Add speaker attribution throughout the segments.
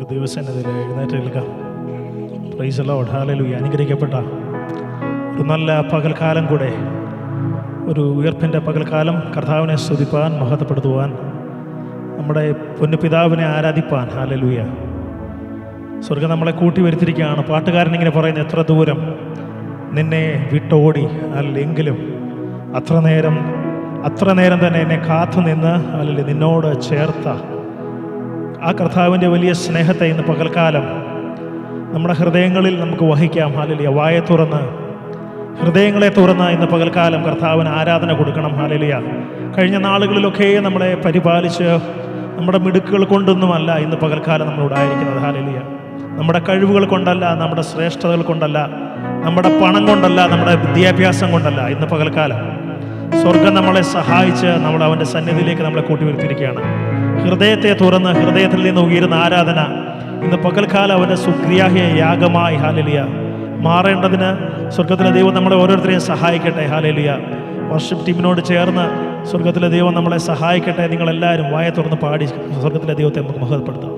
Speaker 1: നമുക്ക് ദൈവസന്നിധിയിൽ എഴുന്നേറ്റ് നിൽക്കാം. Price the lord, hallelujah. അനുഗ്രഹിക്കപ്പെട്ട ഒരു നല്ല പകൽക്കാലം കൂടെ, ഒരു ഉയർപ്പിൻ്റെ പകൽക്കാലം കർത്താവിനെ സ്തുതിപ്പാൻ, മഹത്വപ്പെടുത്തുവാൻ, നമ്മുടെ പൊന്നുപിതാവിനെ ആരാധിപ്പാൻ. ഹല്ലേലൂയ. സ്വർഗ്ഗം നമ്മളെ കൂട്ടി വരുത്തിയിരിക്കുകയാണ്. പാട്ടുകാരൻ ഇങ്ങനെ പറയുന്നത്, എത്ര ദൂരം നിന്നെ വിട്ടോടി, അല്ലെങ്കിലും അത്ര നേരം തന്നെ എന്നെ കാത്തു നിന്ന്, അല്ലെങ്കിൽ നിന്നോട് ചേർത്ത ആ കർത്താവിൻ്റെ വലിയ സ്നേഹത്തെ ഇന്ന് പകൽക്കാലം നമ്മുടെ ഹൃദയങ്ങളിൽ നമുക്ക് വഹിക്കാം. ഹല്ലേലൂയ. വായെ തുറന്ന്, ഹൃദയങ്ങളെ തുറന്ന് ഇന്ന് പകൽക്കാലം കർത്താവിന് ആരാധന കൊടുക്കണം. ഹല്ലേലൂയ. കഴിഞ്ഞ നാളുകളിലൊക്കെ നമ്മളെ പരിപാലിച്ച് നമ്മുടെ മിടുക്കുകൾ കൊണ്ടൊന്നുമല്ല ഇന്ന് പകൽക്കാലം നമ്മളുണ്ടായിരിക്കുന്നത്. ഹല്ലേലൂയ. നമ്മുടെ കഴിവുകൾ കൊണ്ടല്ല, നമ്മുടെ ശ്രേഷ്ഠതകൾ കൊണ്ടല്ല, നമ്മുടെ പണം കൊണ്ടല്ല, നമ്മുടെ വിദ്യാഭ്യാസം കൊണ്ടല്ല. ഇന്ന് പകൽക്കാലം സ്വർഗം നമ്മളെ സഹായിച്ച് നമ്മൾ അവൻ്റെ സന്നിധിയിലേക്ക് നമ്മളെ കൂട്ടിവരുത്തിയിരിക്കുകയാണ്. ഹൃദയത്തെ തുറന്ന് ഹൃദയത്തിൽ നിന്ന് ഉയരുന്ന ആരാധന ഇന്ന് പകൽക്കാലം അവൻ്റെ സുഗ്രാഹ്യ യാഗമായി, ഹല്ലേലൂയ, മാറേണ്ടതിന് സ്വർഗത്തിലെ ദൈവം നമ്മളെ ഓരോരുത്തരെയും സഹായിക്കട്ടെ. ഹല്ലേലൂയ. വർഷിപ്പ് ടീമിനോട് ചേർന്ന് സ്വർഗത്തിലെ ദൈവം നമ്മളെ സഹായിക്കട്ടെ. നിങ്ങളെല്ലാവരും വായ തുറന്ന് പാടി സ്വർഗത്തിലെ ദൈവത്തെ നമുക്ക് മഹത്വപ്പെടുത്താം.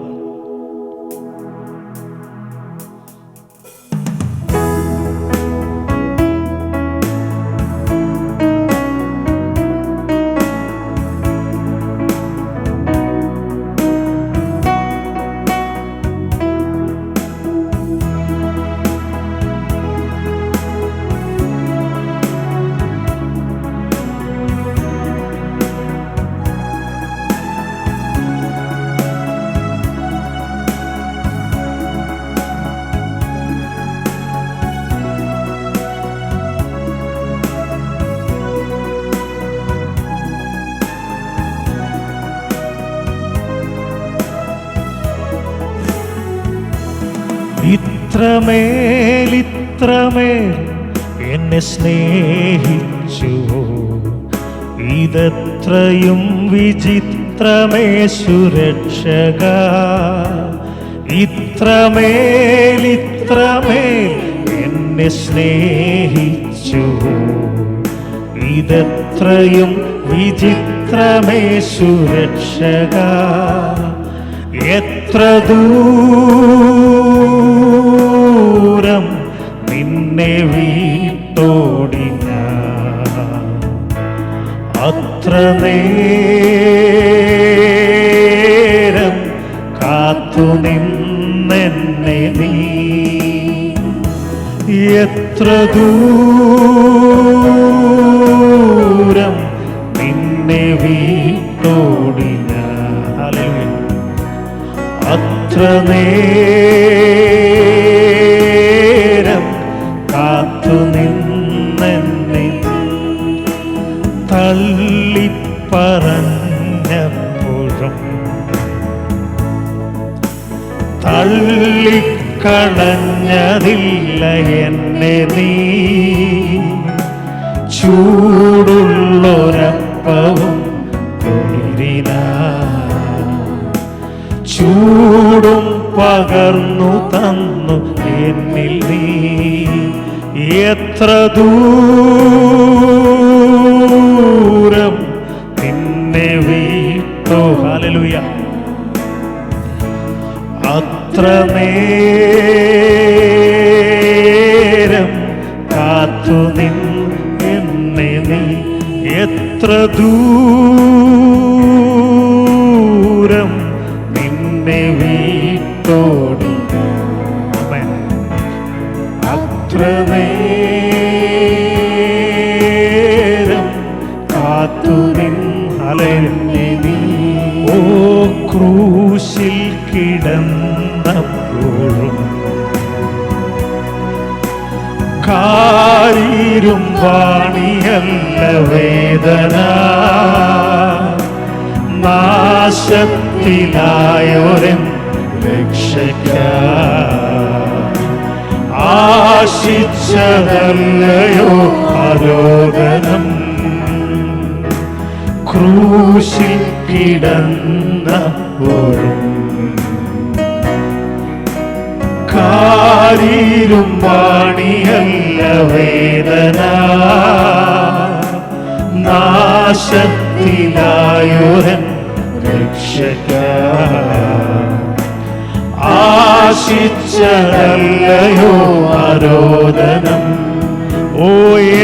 Speaker 1: ഇത്രമേൽ എന്നെ സ്നേഹിച്ചുവോ, ഇതത്രയും വിചിത്രമേ സുരക്ഷക. ഇത്രമേൽ എന്നെ സ്നേഹിച്ചുവോ, ഇതത്രയും വിചിത്രമേ സുരക്ഷക. എത്ര ദൂരം നിന്നെ വിട്ടോടി ഞാൻ, അത്ര നേരം കാത്തു നിന്നെന്നെ നീ. എത്ര ദൂരം നിന്നെ വിട്ടോടി ഞാൻ, അത്ര നേരം കാത്തു നിന്നെന്നെ. തള്ളിപ്പറഞ്ഞപ്പോഴും തള്ളിക്കളഞ്ഞതില്ല എന്നെ നീ. ചൂടുള്ളൊരപ്പവും ചൂടും പകർന്നു തന്നു എന്നിൽ നീ. എത്ര ദൂരം നിന്നെ വിട്ടു, ഹല്ലേലൂയ, അത്ര നേരം കാത്തു നിന്നെ നീ. എത്ര ദൂരം നിന്നെ വിട്ടോടി, അത്ര നേരം കാത്തു നിന്നെ നീ. ഓ ക്രൂശിൽ കിടന്നപ്പോഴും കാരിരുമ്പാണിയല്ല വേദന, നാശത്തിലായൊരൻ രക്ഷയ്ക്കായി ആശിച്ചതല്ലയോ ആരോദനം. ക്രൂശിൽ കിടന്നപ്പോഴും കാരിരുമ്പാണിയല്ല വേദന, നാശത്തിലായൊരൻ രക്ഷയ്ക്കായി
Speaker 2: ആശിച്ചതല്ലയോ ആരോദനം. ഓ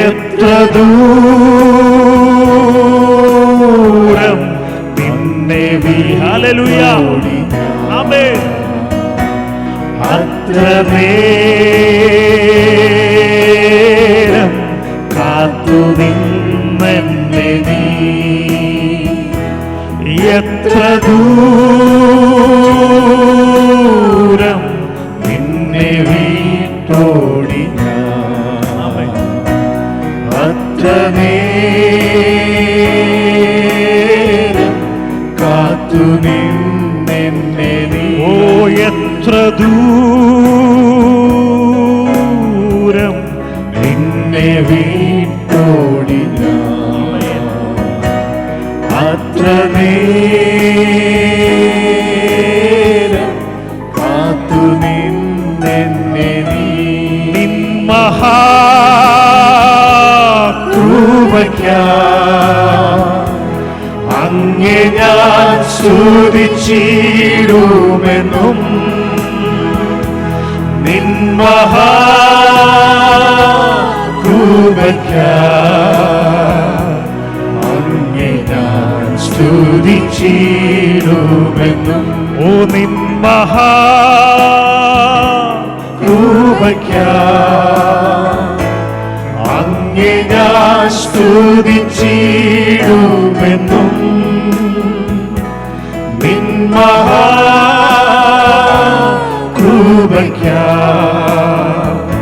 Speaker 2: എത്ര ദൂരം നിന്നെ
Speaker 1: ഹല്ലേലൂയ ആമേൻ.
Speaker 2: അത്ര നേരം കാത്തു നിന്നെന്നെ നീ. എത്ര ദൂരം നിന്നെ വിട്ടോടി ഞാൻ. അത്ര നേരം കാത്തു നിന്നെന്നെ നീ.
Speaker 1: ഓ എത്ര ദൂരം
Speaker 2: നിന്നെ വിട്ടോടി ഞാൻ. അത്ര നേരം കാത്തു നിന്നെന്നെ നീ.
Speaker 1: നിൻ മഹാകൃപയ്ക്കായി
Speaker 2: അങ്ങേ ഞാൻ സ്തുതിച്ചിടുമെന്നും. നിൻ മഹാകൃപയ്ക്കായി അങ്ങേ ഞാൻ സ്തുതിച്ചിടുമെന്നും.
Speaker 1: ഓ നിൻ മഹാകൃപയ്ക്കായി
Speaker 2: അങ്ങേ ഞാൻ സ്തുതിച്ചിടുമെന്നും. നിൻ മഹാകൃപയ്ക്കായി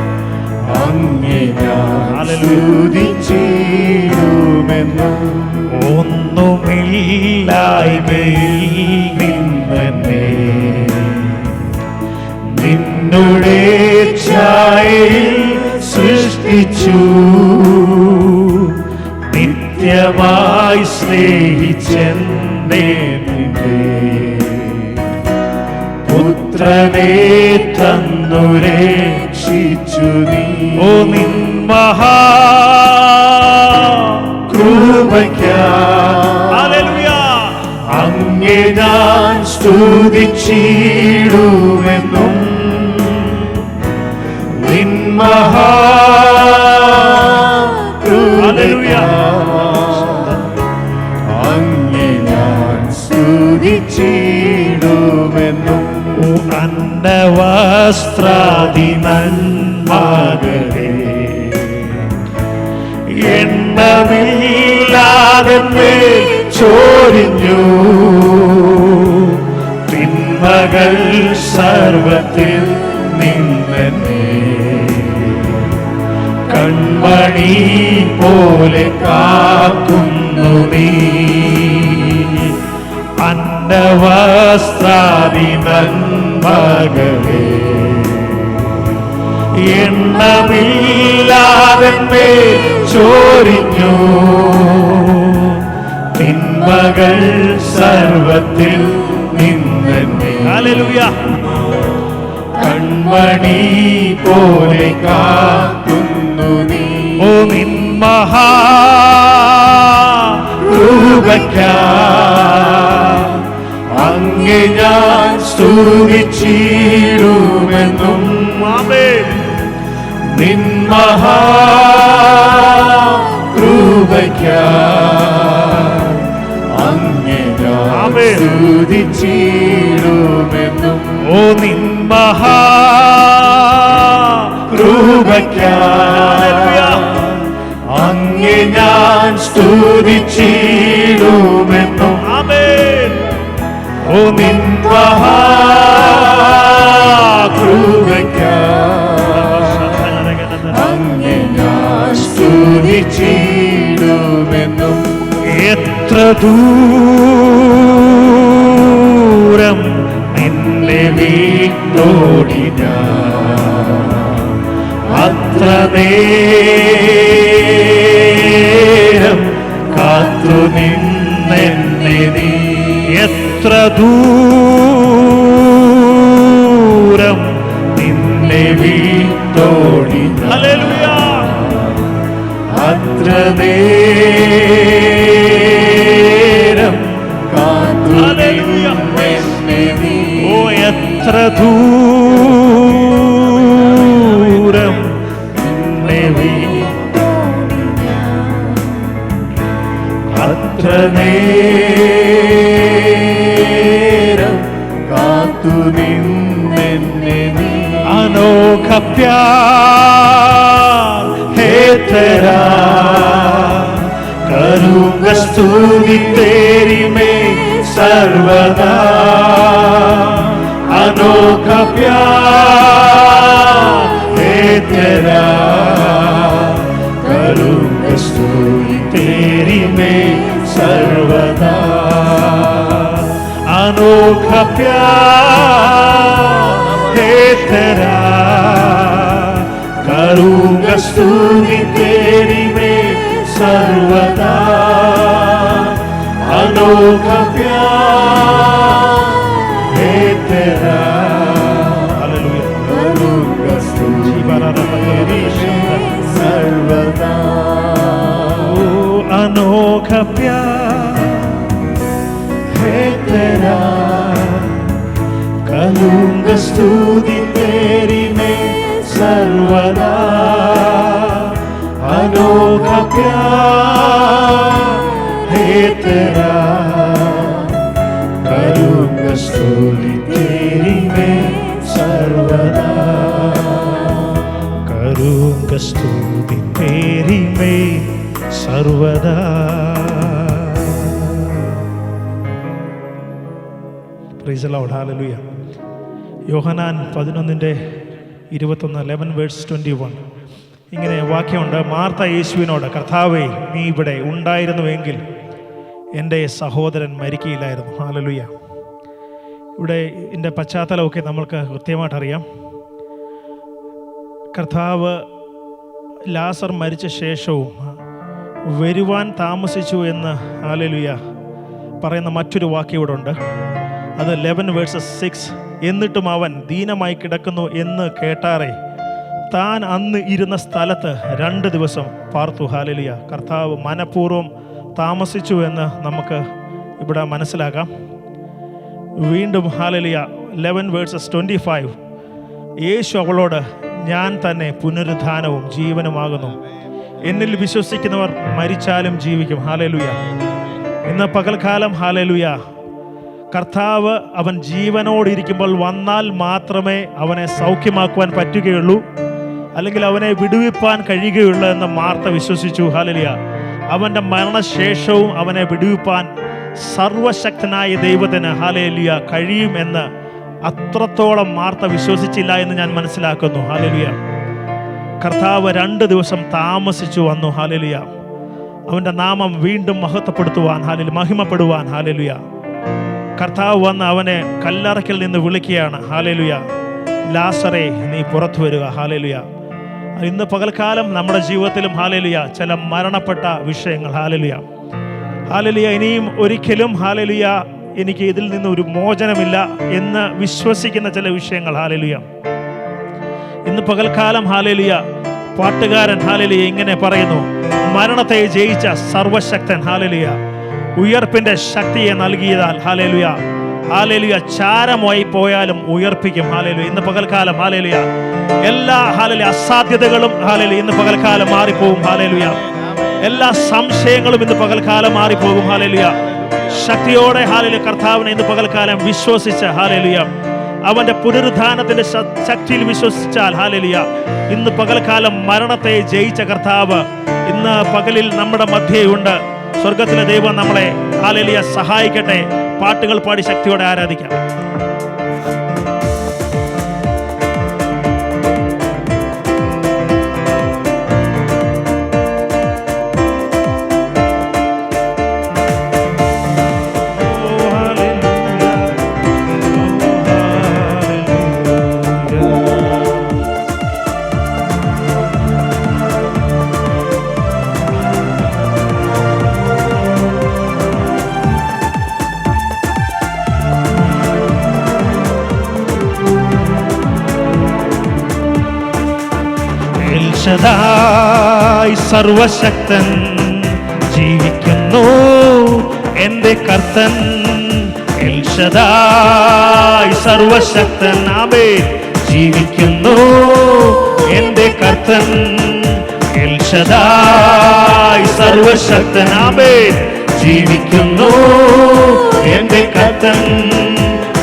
Speaker 2: അങ്ങേ ഞാൻ സ്തുതിച്ചിടുമെന്നും.
Speaker 1: ഒന്നുമില്ലായ്മയിൽ
Speaker 2: നിന്നെ നിന്നുടെ ഛായയിൽ സൃഷ്ടിച്ചു. നിത്യമായി സ്നേഹിച്ചെന്നെ നിന്റെ പുത്രനെ തന്നു രക്ഷിച്ചു നീ.
Speaker 1: ഓ നിൻ മഹാകൃപയ്ക്കായി
Speaker 2: ഹല്ലേലൂയ അങ്ങേ ഞാൻ സ്തുതിച്ചിടുമെന്നും. നിൻ അങ്ങേ ഞാൻ സ്തുതിച്ചിടുമെന്നും.
Speaker 1: അന്നവസ്ത്രാദി
Speaker 2: നന്മകളെ എണ്ണമില്ലാതെ ചോരിഞ്ഞു. തിന്മകൾ സർവത്തിൽ നിന്നെ കൺമണി പോലെ കാക്കുന്നു നീ. അന്നവസ്ത്രാദി നന്മകളെ എണ്ണമില്ലാതെ ചോരിഞ്ഞു. തിന്മകൾ സർവത്തിൽ നിന്നെ
Speaker 1: ഹല്ലേലൂയ
Speaker 2: കൺമണി പോലെ കാക്കുന്നു നീ.
Speaker 1: ഓ നിൻ മഹാകൃപയ്ക്കായി
Speaker 2: അങ്ങേ ഞാൻ സ്തുതിച്ചിടുമെന്നും.
Speaker 1: ആമേൻ.
Speaker 2: നിൻ മഹാകൃപയ്ക്കായി അങ്ങേ ഞാൻ സ്തുതിച്ചിടുമെന്നും.
Speaker 1: ഓ നിൻ മഹാകൃപയ്ക്കായി
Speaker 2: അങ്ങേ ഞാൻ സ്തുതിച്ചിടുമെന്നും.
Speaker 1: ആമേൻ.
Speaker 2: ഓ നിൻ മഹാകൃപയ്ക്കായി അങ്ങേ ഞാൻ സ്തുതിച്ചിടുമെന്നും.
Speaker 1: എത്ര ദൂരം
Speaker 2: നിന്നെ വിട്ടോടി ഞാൻ. അത്ര നേരം കാത്തു നിന്നെന്നെ നീ.
Speaker 1: എത്ര ദൂരം
Speaker 2: നിന്നെ വിട്ടോടി ഞാൻ.
Speaker 1: ഹല്ലേലൂയ
Speaker 2: അത്ര നേരം കാത്തു നിന്നെന്നെ നീ.
Speaker 1: ഓ എത്ര ദൂരം
Speaker 2: നേരം കാത്തു നിന്നെന്നെ നീ
Speaker 1: अनोखा प्यार है तेरा,
Speaker 2: करूँगा स्तुति तेरी मैं सर्वदा। अनोखा प्यार है तेरा, करूँगा स्तुति तेरी मैं सर्वदा।
Speaker 1: अनोखा प्यार है तेरा,
Speaker 2: करूँगा स्तुति तेरी मैं सर्वदा। अनोखा प्यार है तेरा,
Speaker 1: हालेलुया।
Speaker 2: करूँगा स्तुति तेरी मैं सर्वदा।
Speaker 1: ओ अनोखा प्यार
Speaker 2: है तेरा, करूँगा स्तुति तेरी मैं सर्वदा। अनोखा प्यार है तेरा, करूँगा स्तुति तेरी मैं सर्वदा।
Speaker 1: करूँगा स्तुति तेरी मैं सर्वदा। Praise the lord, hallelujah. യോഹന്നാൻ 11:21 ഇങ്ങനെ വാക്യമുണ്ട്. മാർത്ത യേശുവിനോട്, കർത്താവേ, നീ ഇവിടെ ഉണ്ടായിരുന്നുവെങ്കിൽ എൻ്റെ സഹോദരൻ മരിക്കയില്ലായിരുന്നു. ഹല്ലേലൂയ. ഇവിടെ ഇതിൻ്റെ പശ്ചാത്തലമൊക്കെ നമ്മൾക്ക് കൃത്യമായിട്ടറിയാം. കർത്താവ് ലാസർ മരിച്ച ശേഷവും വരുവാൻ താമസിച്ചു എന്ന് ഹല്ലേലൂയ പറയുന്ന മറ്റൊരു വാക്യം ഇവിടെ ഉണ്ട്. അത് 11:6. എന്നിട്ടും അവൻ ദീനമായി കിടക്കുന്നു എന്ന് കേട്ടാറേ താൻ അന്ന് ഇരുന്ന സ്ഥലത്ത് 2 ദിവസം പാർത്തു. ഹല്ലേലൂയ. കർത്താവ് മനഃപൂർവ്വം താമസിച്ചു എന്ന് നമുക്ക് ഇവിടെ മനസ്സിലാക്കാം. വീണ്ടും ഹല്ലേലൂയ 11:25 യേശു അവളോട്, ഞാൻ തന്നെ പുനരുത്ഥാനവും ജീവനുമാകുന്നു, എന്നിൽ വിശ്വസിക്കുന്നവർ മരിച്ചാലും ജീവിക്കും. ഹല്ലേലൂയ. ഇന്ന് പകൽക്കാലം ഹല്ലേലൂയ കർത്താവ് അവൻ ജീവനോടിരിക്കുമ്പോൾ വന്നാൽ മാത്രമേ അവനെ സൗഖ്യമാക്കുവാൻ പറ്റുകയുള്ളൂ, അല്ലെങ്കിൽ അവനെ വിടുവിപ്പാൻ കഴിയുകയുള്ളൂ എന്ന് മാർത്ത വിശ്വസിച്ചു. ഹല്ലേലൂയ. അവൻ്റെ മരണശേഷവും അവനെ വിടുവിപ്പാൻ സർവശക്തനായ ദൈവത്തിന് ഹല്ലേലൂയ കഴിയുമെന്ന് അത്രത്തോളം മാർത്ത വിശ്വസിച്ചില്ല എന്ന് ഞാൻ മനസ്സിലാക്കുന്നു. ഹല്ലേലൂയ. കർത്താവ് 2 ദിവസം താമസിച്ചു വന്നു. ഹല്ലേലൂയ. അവൻ്റെ നാമം വീണ്ടും മഹത്വപ്പെടുത്തുവാൻ, ഹല്ലേലൂയ, മഹിമപ്പെടുവാൻ. ഹല്ലേലൂയ. കർത്താവ് വന്ന് അവനെ കല്ലറയ്ക്കൽ നിന്ന് വിളിക്കുകയാണ്. ഹല്ലേലൂയ. ലാസറേ, നീ പുറത്തു വരിക. ഹല്ലേലൂയ. ഇന്ന് പകൽക്കാലം നമ്മുടെ ജീവിതത്തിലും ഹല്ലേലൂയ ചില മരണപ്പെട്ട വിഷയങ്ങൾ, ഹല്ലേലൂയ, ഹല്ലേലൂയ, ഇനിയും ഒരിക്കലും ഹല്ലേലൂയ എനിക്ക് ഇതിൽ നിന്ന് ഒരു മോചനമില്ല എന്ന് വിശ്വസിക്കുന്ന ചില വിഷയങ്ങൾ, ഹല്ലേലൂയ, ഇന്ന് പകൽക്കാലം ഹല്ലേലൂയ പാട്ടുകാരൻ ഹല്ലേലൂയ ഇങ്ങനെ പറയുന്നു, മരണത്തെ ജയിച്ച സർവശക്തൻ ഹല്ലേലൂയ ഉയർപ്പിന്റെ ശക്തിയെ നൽകിയതാൽ ഹല്ലേലൂയ, ഹല്ലേലൂയ, ചാരമായി പോയാലും ഉയർപ്പിക്കും. ഹല്ലേലൂയ. ഇന്ന് പകൽക്കാലം ഹല്ലേലൂയ എല്ലാ ഹല്ലേലൂയ അസാധ്യതകളും ഹല്ലേലൂയ ഇന്ന് പകൽക്കാലം മാറിപ്പോകും. ഹല്ലേലൂയ. എല്ലാ സംശയങ്ങളും ഇന്ന് പകൽക്കാലം മാറിപ്പോകും. ഹല്ലേലൂയ. ശക്തിയോടെ ഹല്ലേലൂയ കർത്താവിനെ ഇന്ന് പകൽക്കാലം വിശ്വസിച്ച് ഹല്ലേലൂയ അവന്റെ പുനരുത്ഥാനത്തിന്റെ ശക്തിയിൽ വിശ്വസിച്ചാൽ ഹല്ലേലൂയ ഇന്ന് പകൽക്കാലം മരണത്തെ ജയിച്ച കർത്താവ് ഇന്ന് പകലിൽ നമ്മുടെ മധ്യയുണ്ട്. സ്വർഗത്തിലെ ദൈവം നമ്മളെ ഹല്ലേലൂയ സഹായിക്കട്ടെ. പാട്ടുകൾ പാടി ശക്തിയോടെ ആരാധിക്കാം. എൽശദായ് സർവശക്തൻ ജീവിക്കുന്നു എൻ്റെ കർത്തൻ. എൽശദായ് സർവശക്തൻ ആമേൻ ജീവിക്കുന്നു എൻ്റെ കർത്തൻ. എൽശദായ് സർവശക്തൻ ആമേൻ
Speaker 2: ജീവിക്കുന്നു എന്റെ കർത്തൻ.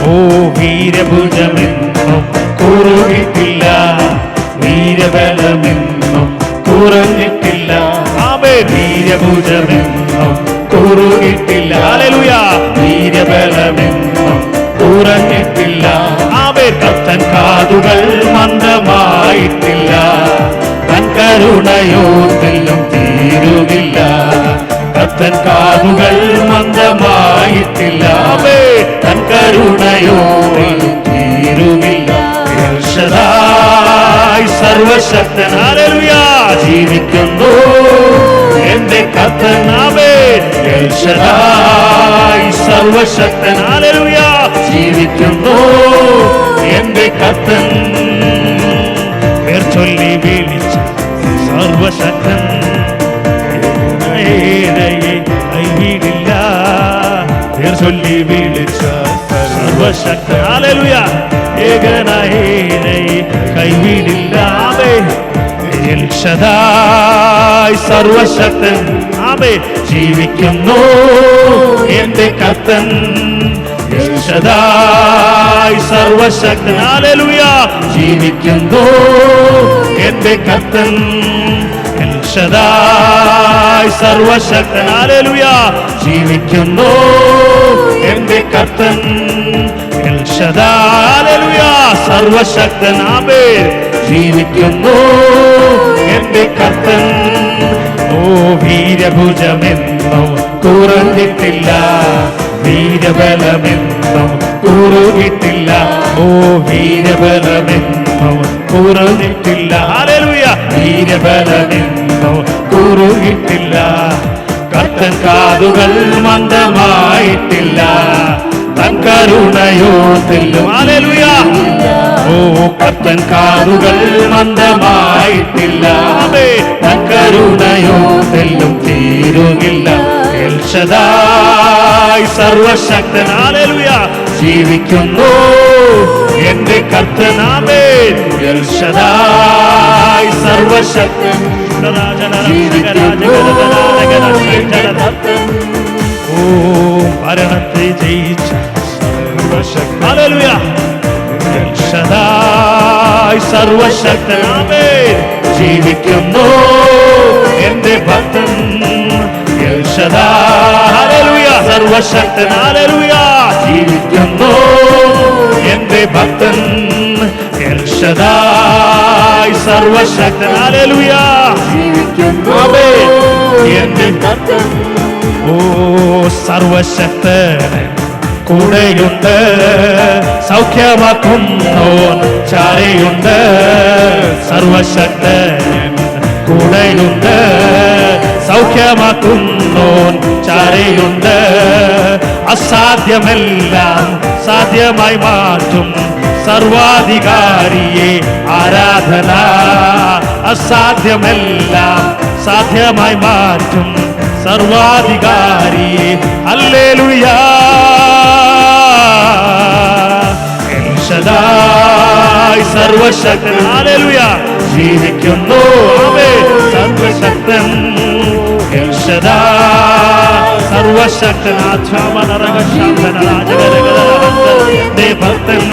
Speaker 2: ഓ വീരഭുജമെന്നും കുറുകിട്ടില്ല, വീരബലമെന്നും കുറഞ്ഞിട്ടില്ല. വീരഭുജമെന്നും കുറുകിട്ടില്ല, വീരബലമെന്നും കുറഞ്ഞിട്ടില്ല. കർത്തൻ കാതുകൾ മന്ദമായിട്ടില്ല, തൻ കരുണയോത്തിലും തീരുകില്ല. കർത്തൻ കാതുകൾ മന്ദമായിട്ടില്ല, തൻ കരുണയോത്തിലും തീരുകില്ല. സർവശക്തൻ ജീവിക്കുന്നു എന്റെ കർത്തൻ. സർവശക്തൻ ജീവിക്കുന്നു എന്റെ കർത്തൻ. പേർ ചൊല്ലി വിളിച്ച സർവശക്തൻ കൈവിടില്ല. പേർ ചൊല്ലി വിളിച്ച സർവശക്തൻ ഏകനായി കൈവിടില്ല. സർവശക്തൻ ജീവിക്കുന്നു എന്റെ കർത്തൻ. സർവശക്തൻ ജീവിക്കുന്നു എന്റെ കർത്തൻ. സർവശക്തൻ ജീവിക്കുന്നു എന്റെ കർത്തൻ. സർവശക്തൻ ജീവിക്കുന്നു എന്റെ കർത്തൻ. ഓ വീരഭുജമെന്നും കുറഞ്ഞിട്ടില്ല, വീരബലമെന്നും കുറുകിട്ടില്ല. ഓ വീരബലമെന്നും കുറഞ്ഞിട്ടില്ല, വീരബലമെന്നും കുറുകിട്ടില്ല. കർത്തൻ കാതുകൾ മന്ദമായിട്ടില്ല, തൻ കരുണയോത്തിലും. ഓ കർത്തൻ കാതുകൾ മന്ദമായിട്ടില്ല, തൻ കരുണയോത്തിലും തീരുകില്ല. സർവശക്തൻ ജീവിക്കുന്നു എന്റെ കർത്തൻ. സർവശക്തൻ ഓ മരണത്തെ ജയിച്ച സർവശക്തൻ ജീവിക്കുന്നു എന്റെ ഭക്തൻ. സർവശക്തൻ ജീവിക്കുന്നു എന്റെ ഭക്തൻ. സർവശക്തൻ ജീവിക്കുന്നു എന്റെ ഭക്തൻ. ഓ സർവശക്തൻ കൂടെയുണ്ട്, സൗഖ്യമാക്കുന്നോൻ ചാരയുണ്ട്. സർവശക്തൻ കൂടെയുണ്ട്, സൗഖ്യമാക്കുന്നോൻ ചാരയുണ്ട്. അസാധ്യമെല്ലാം സാധ്യമായി മാറ്റും സർവാധികാരിയെ ആരാധന. അസാധ്യമെല്ലാം സാധ്യമായി മാറ്റും സർവാധികാരിയെ. ഹല്ലേലൂയ. സർവശക്തൻ ജീവിക്കുന്നു സർവശക്തൻ. സർവശക്തൻ ഭക്തൻ.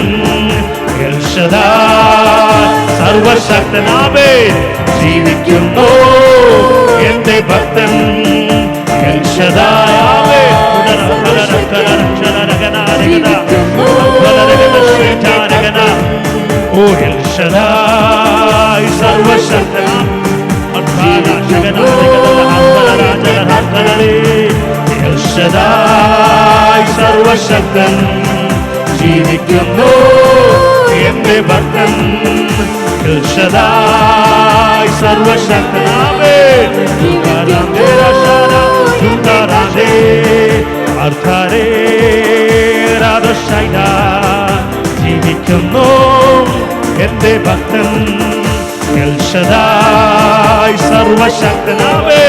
Speaker 2: സർവശക്തൻ ജീവിക്കുന്നു എന്റെ ഭക്തൻ. ഓ സർവശക്തൻ സർവശക്തൻ ജീവിക്കുന്നു എന്റെ ഭക്തൻ. സർവശക്തൻ അർത്ഥാരേ രാധശൈന ജീവിക്കുന്നു എന്റെ ഭക്തൻ. സർവശക്തനാവേ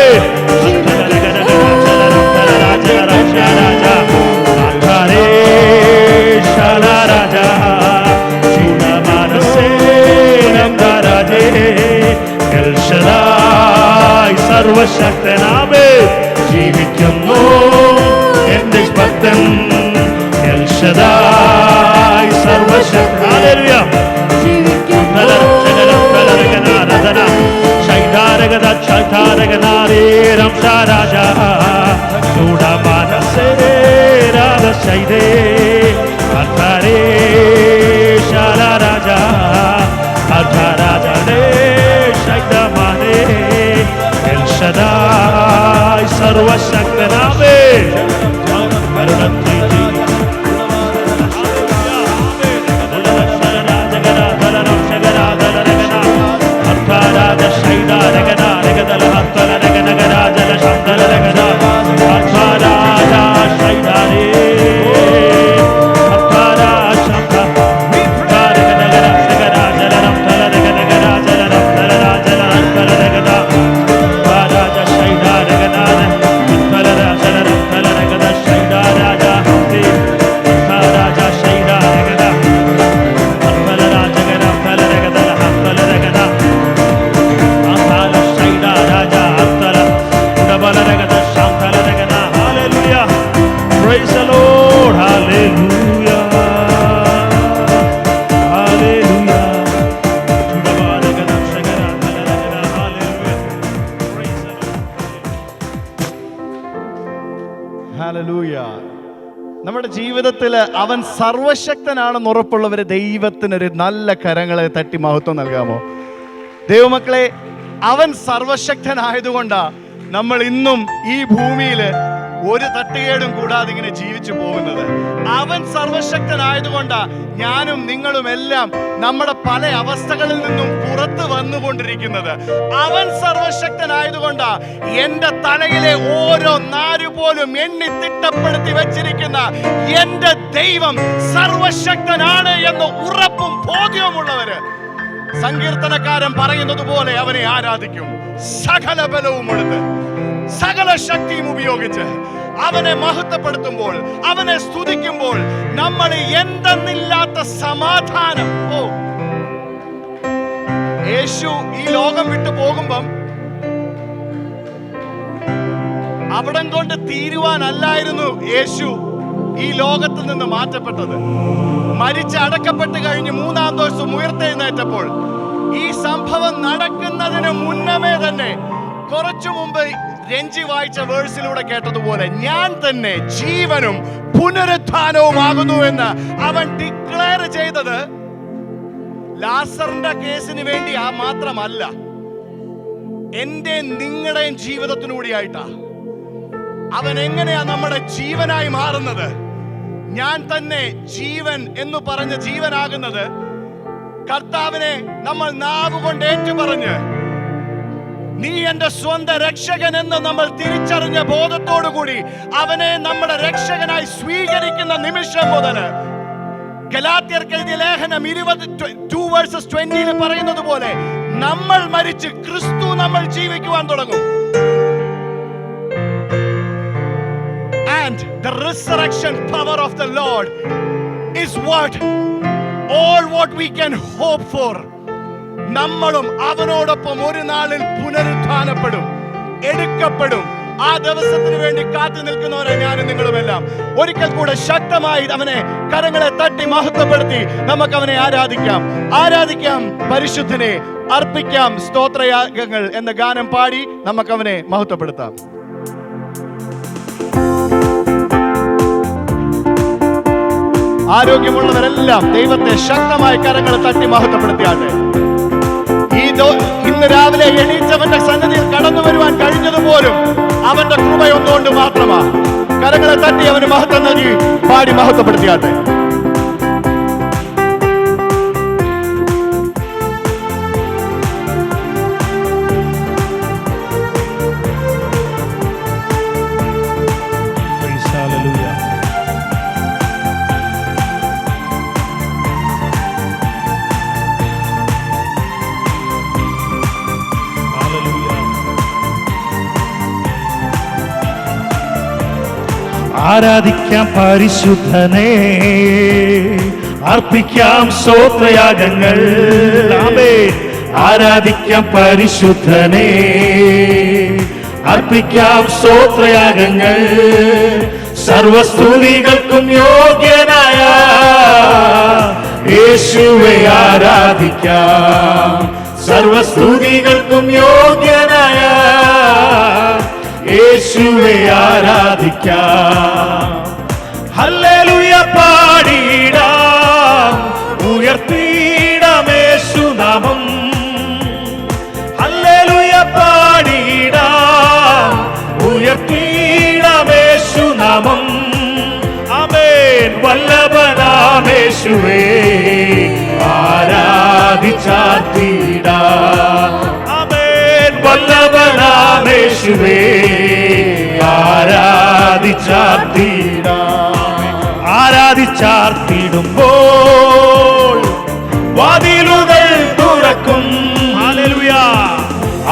Speaker 2: സർവശക്തനാവേ ജീവിക്കുന്നു രാജാ ചൂടമാനസേ രാധശൈദേ അർദ്ധരേ ശാല രാജാ അർദ്ധരാജനേ ശൈദമാനേ എൽ ശദായ് സർവശക്തനാമേ കരുണപ്രീതി
Speaker 3: നമ്മുടെ ജീവിതത്തിൽ അവൻ സർവശക്തനാണെന്ന് ഉറപ്പുള്ളവര് ദൈവത്തിനൊരു നല്ല കരങ്ങളെ തട്ടി മഹത്വം നൽകാമോ? ദൈവമക്കളെ, അവൻ സർവശക്തനായതുകൊണ്ടാ നമ്മൾ ഇന്നും ഈ ഭൂമിയിൽ ഒരു തട്ടുകേടും കൂടാതെ ഇങ്ങനെ ജീവിച്ചു പോകുന്നത്. അവൻ സർവശക്തനായതുകൊണ്ടാ ഞാനും നിങ്ങളും എല്ലാം നമ്മുടെ പല അവസ്ഥകളിൽ നിന്നും പുറത്തു വന്നുകൊണ്ടിരിക്കുന്നത്. അവൻ സർവശക്തനായതുകൊണ്ടാ എന്റെ തലയിലെ ഓരോ നാരു പോലും എണ്ണി തിട്ടപ്പെടുത്തി വെച്ചിരിക്കുന്ന എന്റെ ദൈവം സർവശക്തനാണ് എന്ന് ഉറപ്പും ബോധ്യവുമുള്ളവര് സങ്കീർത്തനക്കാരൻ പറയുന്നത് പോലെ അവനെ ആരാധിക്കും. സകല ബലവും എടുത്ത് സകല ശക്തിയും ഉപയോഗിച്ച് അവനെ മഹത്വപ്പെടുത്തുമ്പോൾ, അവനെ സ്തുതിക്കുമ്പോൾ നമ്മൾ എന്തെന്നില്ലാത്ത സമാധാനം. യേശു ഈ ലോകം വിട്ടു പോകുമ്പം അവിടം കൊണ്ട് തീരുവാനല്ലായിരുന്നു യേശു ഈ ലോകത്തിൽ നിന്ന് മാറ്റപ്പെട്ടത്. മരിച്ച് അടക്കപ്പെട്ട് കഴിഞ്ഞ് മൂന്നാം ദിവസം ഉയർത്തെഴുന്നേറ്റപ്പോൾ ഈ സംഭവം നടക്കുന്നതിന് മുന്നമേ തന്നെ കുറച്ചു മുമ്പ് രഞ്ജി വായിച്ച വേഴ്സിലൂടെ കേട്ടതുപോലെ ഞാൻ തന്നെ ജീവനും പുനരുത്ഥാനവുമാകുന്നു എന്ന് അവൻ ഡിക്ലെയർ ചെയ്തത് ലാസറിന്റെ കേസിന് വേണ്ടി മാത്രമല്ല, എന്റെ നിങ്ങളുടെയും ജീവിതത്തിനൂടെയായിട്ടാ. അവൻ എങ്ങനെയാ നമ്മുടെ ജീവനായി മാറുന്നത്? ഞാൻ തന്നെ ജീവൻ എന്ന് പറഞ്ഞ ജീവനാകുന്നത് കർത്താവിനെ നമ്മൾ നാവുകൊണ്ട് ഏറ്റുപറഞ്ഞ് നീ എന്റെ സ്വന്തം രക്ഷകൻ എന്ന് നമ്മൾ തിരിച്ചറിഞ്ഞ ബോധത്തോടുകൂടി അവനെ നമ്മുടെ രക്ഷകനായി സ്വീകരിക്കുന്ന നിമിഷം മുതൽ ഗലാത്യർക്ക് എഴുതിയ ലേഖനം 2:20 പറയുന്നത് പോലെ നമ്മൾ മരിച്ച് ക്രിസ്തു നമ്മൾ ജീവിക്കുവാൻ തുടങ്ങും. And the resurrection power of the Lord is what we can hope for. നമ്മളും അവനോടൊപ്പം ഒരു നാളിൽ പുനരുത്ഥാനപ്പെടും, എടുക്കപ്പെടും. ആ ദിവസത്തിന് വേണ്ടി കാത്തു നിൽക്കുന്നവരെ ഞാനും നിങ്ങളുമെല്ലാം ഒരിക്കൽ കൂടെ ശക്തമായി അവനെ കരങ്ങളെ തട്ടി മഹത്വപ്പെടുത്തി നമുക്ക് അവനെ ആരാധിക്കാം. പരിശുദ്ധനെ അർപ്പിക്കാം സ്തോത്രയാഗങ്ങൾ എന്ന ഗാനം പാടി നമുക്ക് അവനെ മഹത്വപ്പെടുത്താം. ആരോഗ്യമുള്ളവരെല്ലാം ദൈവത്തെ ശക്തമായി കരങ്ങളെ തട്ടി മഹത്വപ്പെടുത്തിയാട്ടെ. ഇന്ന് രാവിലെ എണീച്ചവന്റെ സന്നിധിയിൽ കടന്നു വരുവാൻ കഴിഞ്ഞതുപോലും അവന്റെ കൃപയൊന്നുകൊണ്ട് മാത്രമാ. കരങ്ങളെ തട്ടി അവന് മഹത്വം നൽകി പാടി മഹത്വപ്പെടുത്തിയാട്ടെ.
Speaker 2: ആരാധിക്കാം പരിശുദ്ധനെ, അർപ്പിക്കാം സ്തോത്രയാഗങ്ങൾ. ആമേൻ. ആരാധിക്കാം പരിശുദ്ധനെ, അർപ്പിക്കാം സ്തോത്രയാഗങ്ങൾ. സർവസ്തുതികൾക്കും യോഗ്യനായ യേശുവെ ആരാധിക്കാം. സർവസ്തുതികൾക്കും യോഗ്യനായ യേശുവെ ആരാധിക്കാം. ഹല്ലേലൂയ പാടിടാം, ഉയർത്തിയിടാം യേശുനാമം. ഹല്ലേലൂയ പാടിടാം, ഉയർത്തിയിടാം യേശുനാമം. ആമേൻ. വല്ലഭനാം യേശുവേ ആരാധിച്ചാർത്തിടാം. ആമേൻ. വല്ലഭനാം യേശുവേ ആരാധിച്ചാർത്തിടാം. ആരാധിച്ചാർത്തിടുമ്പോൾ വാതിലുകൾ തുറക്കും. ഹല്ലേലൂയ.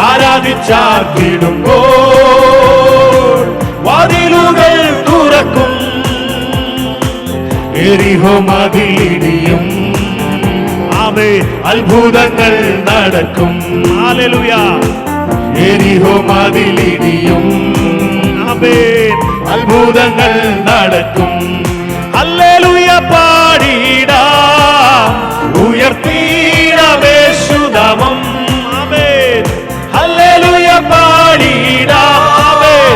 Speaker 2: ആരാധിച്ചാർത്തിടുമ്പോൾ വാതിലുകൾ തുറക്കും. എരിഹോ മതിലിടിയും. ആമേൻ. അത്ഭുതങ്ങൾ നടക്കും. ഹല്ലേലൂയ. എരിഹോ മതിലിടിയും. ആമേൻ. അത്ഭുതങ്ങൾ നടക്കും. ഹല്ലേലൂയ പാടിടാം, ഉയർത്തിയിടാം യേശുനാമം. ആമേൻ. ഹല്ലേലൂയ പാടിടാം, ആമേൻ.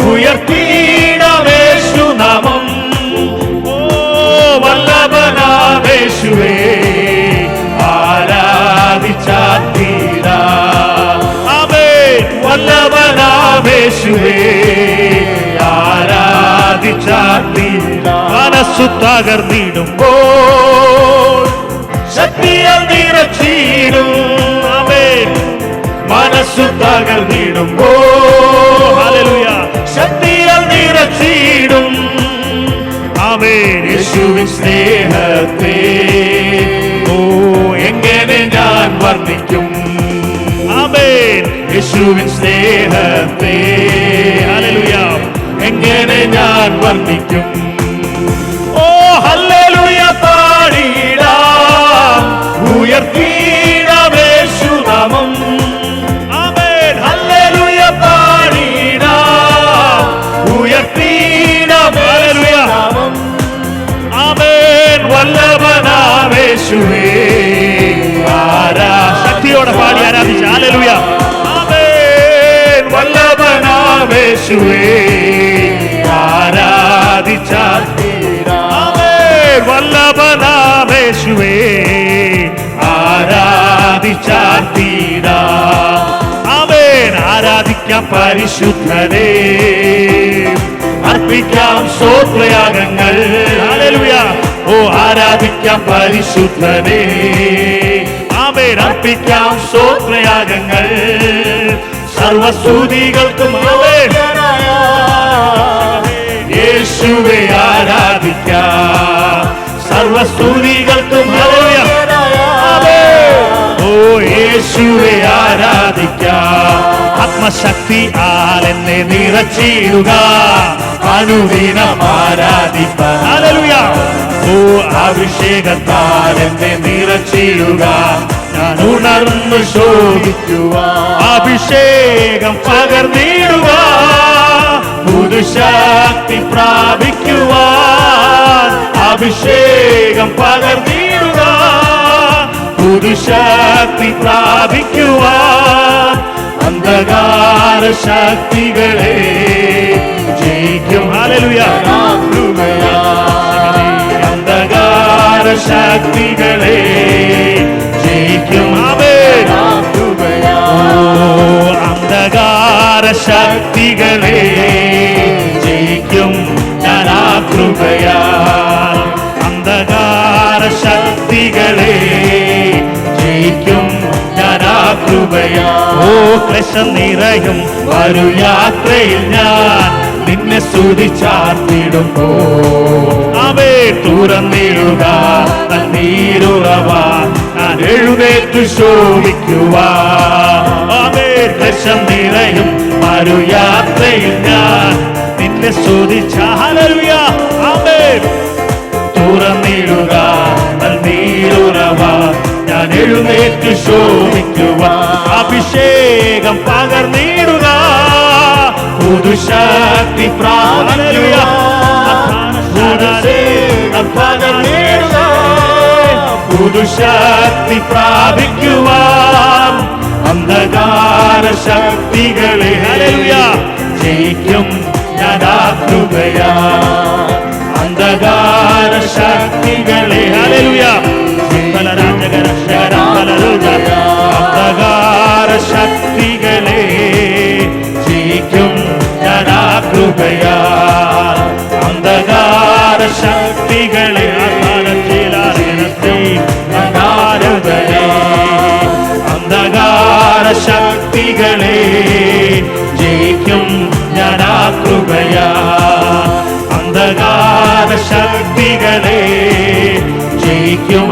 Speaker 2: ഉയർത്തിയിടാം യേശുനാമം. ഓ വല്ലഭനാം യേശുവേ ആരാധിച്ചാർത്തിടാം. ആമേൻ. വല്ലഭനാം യേശുവേ ആരാധിച്ചാർത്തിടാം. മനസ്സു തകർന്നിടുമ്പോൾ ശക്തിയാൽ നിറച്ചിടും. ആമേൻ. മനസ്സു തകർന്നിടുമ്പോൾ ഹല്ലേലൂയ ശക്തിയാൽ നിറച്ചിടും. ആമേൻ. യേശുവിൻ സ്നേഹത്തെ ഓ എങ്ങനെ ഞാൻ വർണ്ണിക്കും. ആമേൻ. യേശുവിൻ സ്നേഹത്തെ ഹല്ലേലൂയ എങ്ങനെ ഞാൻ വർണ്ണിക്കും. ഓ ഹല്ലേലൂയ പാടിടാം, ഉയർത്തിയിടാം യേശുനാമം. ആമേൻ. ഹല്ലേലൂയ പാടിടാം, ഉയർത്തിയിടാം യേശുനാമം. ആമേൻ. വല്ലഭനാം യേശുവേ ശക്തിയോടെ പാടി ആരാധിച്ച. ഹല്ലേലൂയ. ആമേൻ. വല്ലഭനാം യേശുവേ ആരാധിച്ചാർത്തിടാം. ആമേൻ. വല്ലഭനാം യേശുവേ ആരാധിച്ചാർത്തിടാം. ആമേൻ. ആരാധിക്കാം പരിശുദ്ധനെ, അർപ്പിക്കാം സ്തോത്രയാഗങ്ങൾ. ഹല്ലേലൂയ. ഓ ആരാധിക്കാം പരിശുദ്ധനെ. ആമേൻ. അർപ്പിക്കാം സ്തോത്രയാഗങ്ങൾ. സർവസ്തുതികൾക്കും ആമേൻ. യേശുവെ ആരാധിക്കാം. സർവസ്തുതികൾക്കും ഹല്ലേലൂയ. ഓ യേശുവെ ആരാധിക്കാം. ആത്മശക്തി എന്നെ നിറച്ചിടുക, അനുദിനം ആരാധിപ്പാൻ. ഹല്ലേലൂയ. ഓ അഭിഷേകത്താൽ എന്നെ നിറച്ചിടുക, ഞാൻ ഉണർന്നു ശോഭിക്കുക. അഭിഷേകം പകർന്നിടുക, പുതുശക്തി പ്രാപിക്കുവാൻ. അഭിഷേകം പകർന്നിടുക, പുതുശക്തി പ്രാപിക്കുവാൻ. അന്ധകാര ശക്തികളെ ജയിക്കും. ഹല്ലേലൂയ. അന്ധകാര ശക്തികളെ ജയിക്കും. ആമേൻ. അന്ധകാര ശക്തികളെ ജയിക്കും ഞാൻ ആ കൃപയാൽ. അന്ധകാര ശക്തികളെ ജയിക്കും ഞാൻ ആ കൃപയാൽ. ഓ ക്ലേശം നിറയും ഒരു യാത്രയിൽ ഞാൻ നിന്നെ സ്തുതിച്ചാർത്തിടുമ്പോ. അവേ തുറന്നിടുക നീരുറവ, ഞാൻ എഴുന്നേറ്റു ശോഭിക്കുവാ. അവേ ക്ലേശം നിറയും ഒരു യാത്രയിൽ ഞാൻ നിന്നെ സ്തുതിച്ച. ഹല്ലേലൂയ. ആമേൻ. തുറന്നിടുക നീരുറവ, ഞാൻ എഴുന്നേറ്റു ശോഭിക്കുക. അഭിഷേകം പകർന്നിടുക, പുതുശക്തി പ്രാപിക്കുക. പകർന്നിടുക, പുതുശക്തി പ്രാപിക്കുവാൻ. അന്ധകാര ശക്തികളെ ഹല്ലേലൂയ ജയിക്കും ഞാൻ ആ കൃപയാ. അന്ധകാര ശക്തികളെ ഹല്ലേലൂയ അന്ധകാര ശക്തികളെ ജയിക്കും ഞാൻ ആ കൃപയാ. അന്ധകാര ശക്തികളെ അന്ധകാര ശക്തികളെ ജയിക്കും ഞാൻ ആ കൃപയാ. അന്ധകാര ശക്തികളെ ജയിക്കും